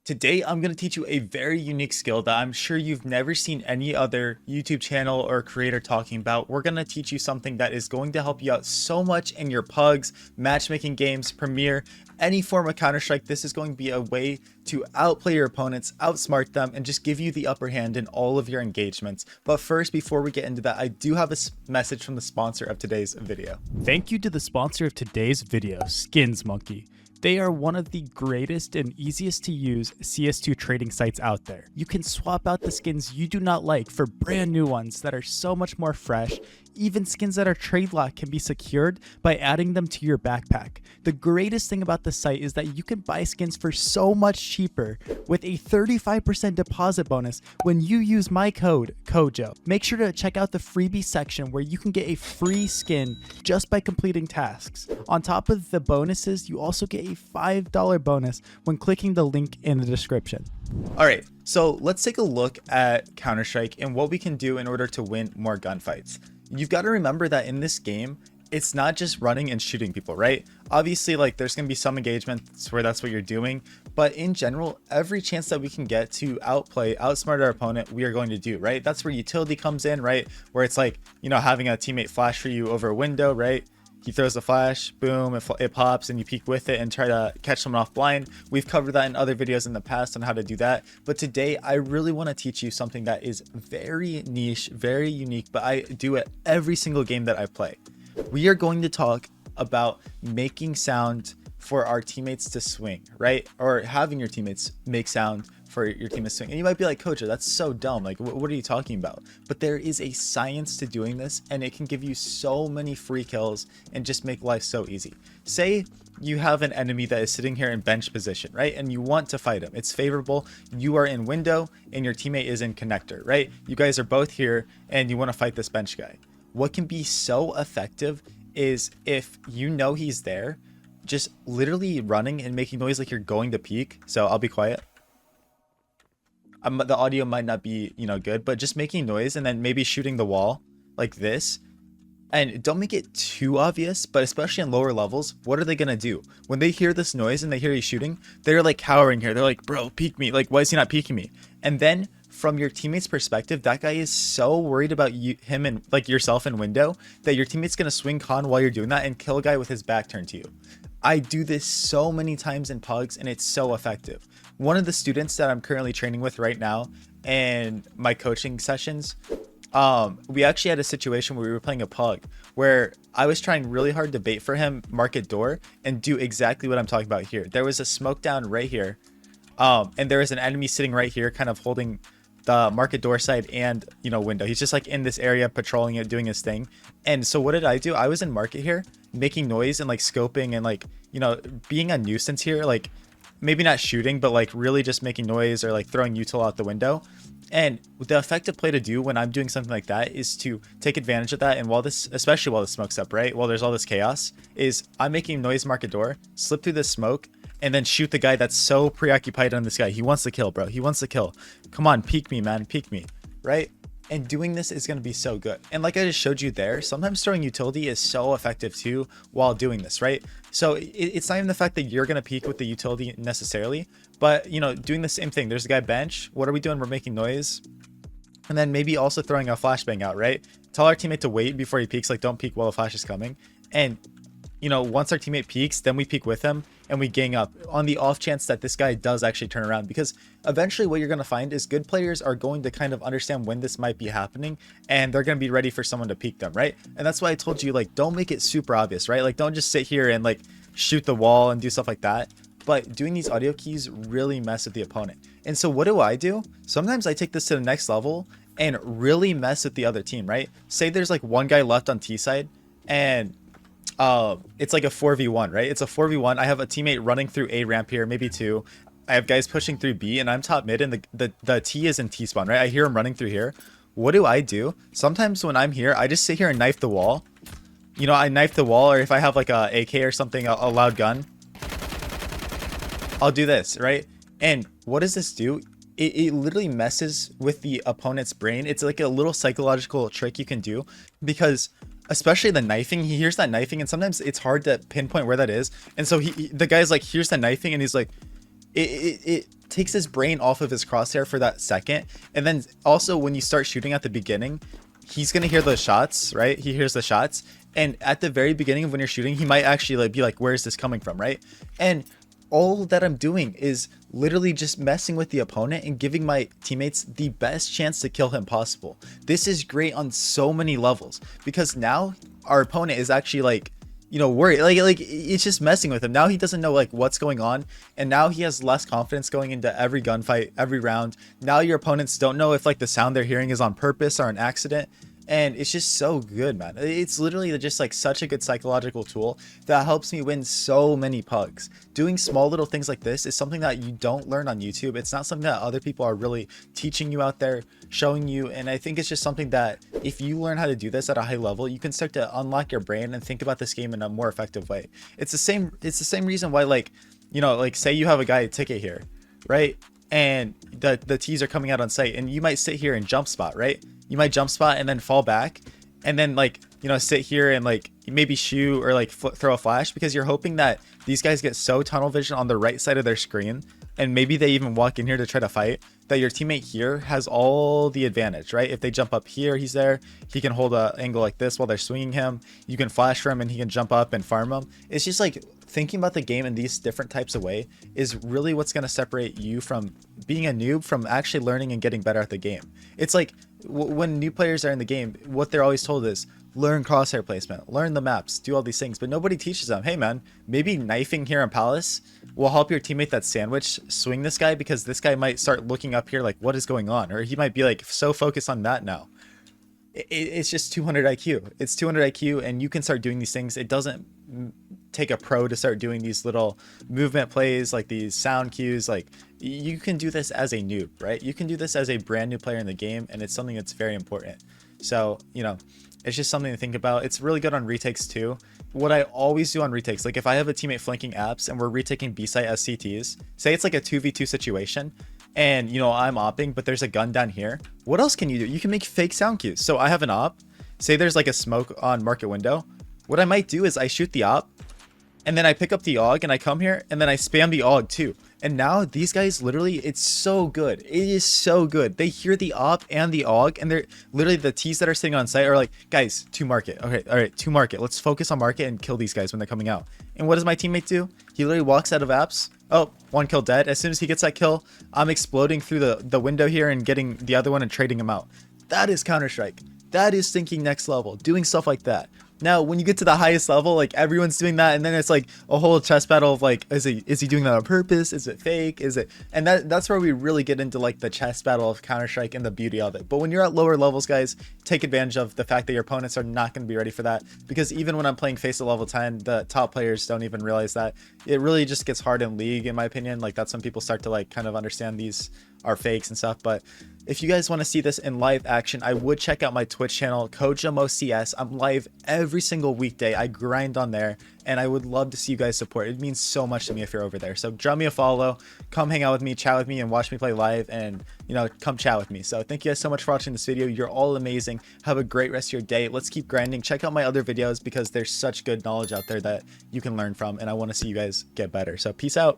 Today, I'm going to teach you a very unique skill that I'm sure you've never seen any other YouTube channel or creator talking about. We're going to teach you something that is going to help you out so much in your pugs, matchmaking games, Premiere, any form of Counter-Strike. This is going to be a way to outplay your opponents, outsmart them, and just give you the upper hand in all of your engagements. But first, before we get into that, I do have a message from the sponsor of today's video. Thank you to the sponsor of today's video, Skins Monkey. They are one of the greatest and easiest to use CS2 trading sites out there. You can swap out the skins you do not like for brand new ones that are so much more fresh. Even skins that are trade locked can be secured by adding them to your backpack. The greatest thing about the site is that you can buy skins for so much cheaper with a 35% deposit bonus when you use my code CoJo. Make sure to check out the freebie section where you can get a free skin just by completing tasks. On top of the bonuses, you also get a $5 bonus when clicking the link in the description. All right, so let's take a look at Counter-Strike and what we can do in order to win more gunfights. You've got to remember that in this game, it's not just running and shooting people, right? Obviously, like there's going to be some engagements where that's what you're doing, but in general, every chance that we can get to outsmart our opponent, we are going to do, right? That's where utility comes in, right? Where it's like, you know, having a teammate flash for you over a window, right? He throws a flash, boom, it pops, and you peek with it and try to catch someone off blind. We've covered that in other videos in the past on how to do that. But today, I really want to teach you something that is very niche, very unique, but I do it every single game that I play. We are going to talk about making sound for our teammates to swing, right? Or having your teammates make sound for your team to swing. And you might be like, Coach, that's so dumb. Like, what are you talking about? But there is a science to doing this, and it can give you so many free kills and just make life so easy. Say you have an enemy that is sitting here in bench position, right? And you want to fight him. It's favorable. You are in window and your teammate is in connector, right? You guys are both here and you want to fight this bench guy. What can be so effective is if you know he's there, just literally running and making noise like you're going to peek. So I'll be quiet. The audio might not be, you know, good, but just making noise and then maybe shooting the wall like this. And don't make it too obvious, but especially on lower levels, what are they going to do? When they hear this noise and they hear you shooting, they're like cowering here. They're like, bro, peek me. Like, why is he not peeking me? And then from your teammate's perspective, that guy is so worried about him and like yourself in window that your teammate's going to swing con while you're doing that and kill a guy with his back turned to you. I do this so many times in pugs and it's so effective. One of the students that I'm currently training with right now and my coaching sessions, we actually had a situation where we were playing a pug where I was trying really hard to bait for him, market door, and do exactly what I'm talking about here. There was a smoke down right here, and there was an enemy sitting right here kind of holding the market door side and, you know, window. He's just like in this area patrolling it, doing his thing. And so what did I do? I was in market here making noise and like scoping and like, you know, being a nuisance here, like maybe not shooting, but like really just making noise or like throwing util out the window. And the effective play to do when I'm doing something like that is to take advantage of that. And while this, especially while the smoke's up, right? While there's all this chaos, is I'm making noise market door, slip through this smoke, and then shoot the guy that's so preoccupied on this guy. He wants to kill, bro. He wants to kill. Come on, peek me, man. Peek me, right? And doing this is going to be so good. And like I just showed you there, sometimes throwing utility is so effective too while doing this, right? So it's not even the fact that you're going to peek with the utility necessarily, but, you know, doing the same thing. There's a guy bench. What are we doing? We're making noise. And then maybe also throwing a flashbang out, right? Tell our teammate to wait before he peeks. Like, don't peek while the flash is coming. And, you know, once our teammate peeks, then we peek with him and we gang up on the off chance that this guy does actually turn around, because eventually what you're going to find is good players are going to kind of understand when this might be happening and they're going to be ready for someone to peek them, right? And that's why I told you, like, don't make it super obvious, right? Like, don't just sit here and like shoot the wall and do stuff like that. But doing these audio keys really mess with the opponent. And so what do? Sometimes I take this to the next level and really mess with the other team, right? Say there's like one guy left on T side and it's like a 4v1, right? It's a 4v1. I have a teammate running through A ramp here, maybe two. I have guys pushing through B and I'm top mid and the T is in T spawn, right? I hear him running through here. What do? Sometimes when I'm here, I just sit here and knife the wall. You know, I knife the wall, or if I have like a AK or something, a loud gun, I'll do this, right? And what does this do? It literally messes with the opponent's brain. It's like a little psychological trick you can do, because especially the knifing, he hears that knifing and sometimes it's hard to pinpoint where that is. And so the guy's like, here's the knifing, and he's like, it takes his brain off of his crosshair for that second. And then also when you start shooting at the beginning, he's gonna hear the shots, right? He hears the shots, and at the very beginning of when you're shooting, he might actually like be like, where is this coming from, right? And all that I'm doing is literally just messing with the opponent and giving my teammates the best chance to kill him possible. This is great on so many levels, because now our opponent is actually like, you know, worried, like it's just messing with him. Now he doesn't know like what's going on, and now he has less confidence going into every gunfight, every round. Now your opponents don't know if like the sound they're hearing is on purpose or an accident. And it's just so good, man. It's literally just like such a good psychological tool that helps me win so many pugs. Doing small little things like this is something that you don't learn on YouTube. It's not something that other people are really teaching you out there, showing you. And I think it's just something that if you learn how to do this at a high level, you can start to unlock your brain and think about this game in a more effective way. It's the same reason why, like, you know, like say you have a guy a ticket here, right? And the T's are coming out on site, and you might sit here and jump spot, right? You might jump spot and then fall back, and then like, you know, sit here and like maybe shoot or like throw a flash, because you're hoping that these guys get so tunnel vision on the right side of their screen, and maybe they even walk in here to try to fight, that your teammate here has all the advantage, right? If they jump up here, he's there, he can hold an angle like this while they're swinging him, you can flash for him and he can jump up and farm him. It's just like thinking about the game in these different types of way is really what's going to separate you from being a noob from actually learning and getting better at the game. It's like when new players are in the game, what they're always told is learn crosshair placement, learn the maps, do all these things, but nobody teaches them, hey man, maybe knifing here in Palace will help your teammate that sandwich swing this guy, because this guy might start looking up here like, what is going on? Or he might be like so focused on that now. It's just 200 IQ. It's 200 IQ, and you can start doing these things. It doesn't take a pro to start doing these little movement plays, like these sound cues. Like, you can do this as a noob, right? You can do this as a brand new player in the game, and it's something that's very important. So, you know, it's just something to think about. It's really good on retakes too. What I always do on retakes, like if I have a teammate flanking apps and we're retaking B site as CTs, say it's like a 2v2 situation, and you know, I'm opping, but there's a gun down here. What else can you do? You can make fake sound cues. So I have an op, say there's like a smoke on market window. What I might do is I shoot the op, and then I pick up the AUG and I come here and then I spam the AUG too. And now these guys literally, it's so good. It is so good. They hear the op and the AUG, and they're literally, the T's that are sitting on site are like, guys, to market. Okay, all right, to market. Let's focus on market and kill these guys when they're coming out. And what does my teammate do? He literally walks out of apps. Oh, one kill dead. As soon as he gets that kill, I'm exploding through the window here and getting the other one and trading him out. That is Counter-Strike. That is thinking next level, doing stuff like that. Now, when you get to the highest level, like everyone's doing that, and then it's like a whole chess battle of like, is he doing that on purpose? Is it fake? Is it? And that's where we really get into like the chess battle of Counter-Strike and the beauty of it. But when you're at lower levels, guys, take advantage of the fact that your opponents are not going to be ready for that, because even when I'm playing face at level 10, the top players don't even realize that. It really just gets hard in League, in my opinion. Like, that's when people start to like kind of understand these are fakes and stuff. But if you guys want to see this in live action, I would check out my Twitch channel, CoJoMo CS. I'm live every single weekday. I grind on there, and I would love to see you guys support. It means so much to me if you're over there. So drop me a follow, come hang out with me, chat with me, and watch me play live, and you know, come chat with me. So thank you guys so much for watching this video. You're all amazing. Have a great rest of your day. Let's keep grinding. Check out my other videos, because there's such good knowledge out there that you can learn from, and I want to see you guys get better. So peace out.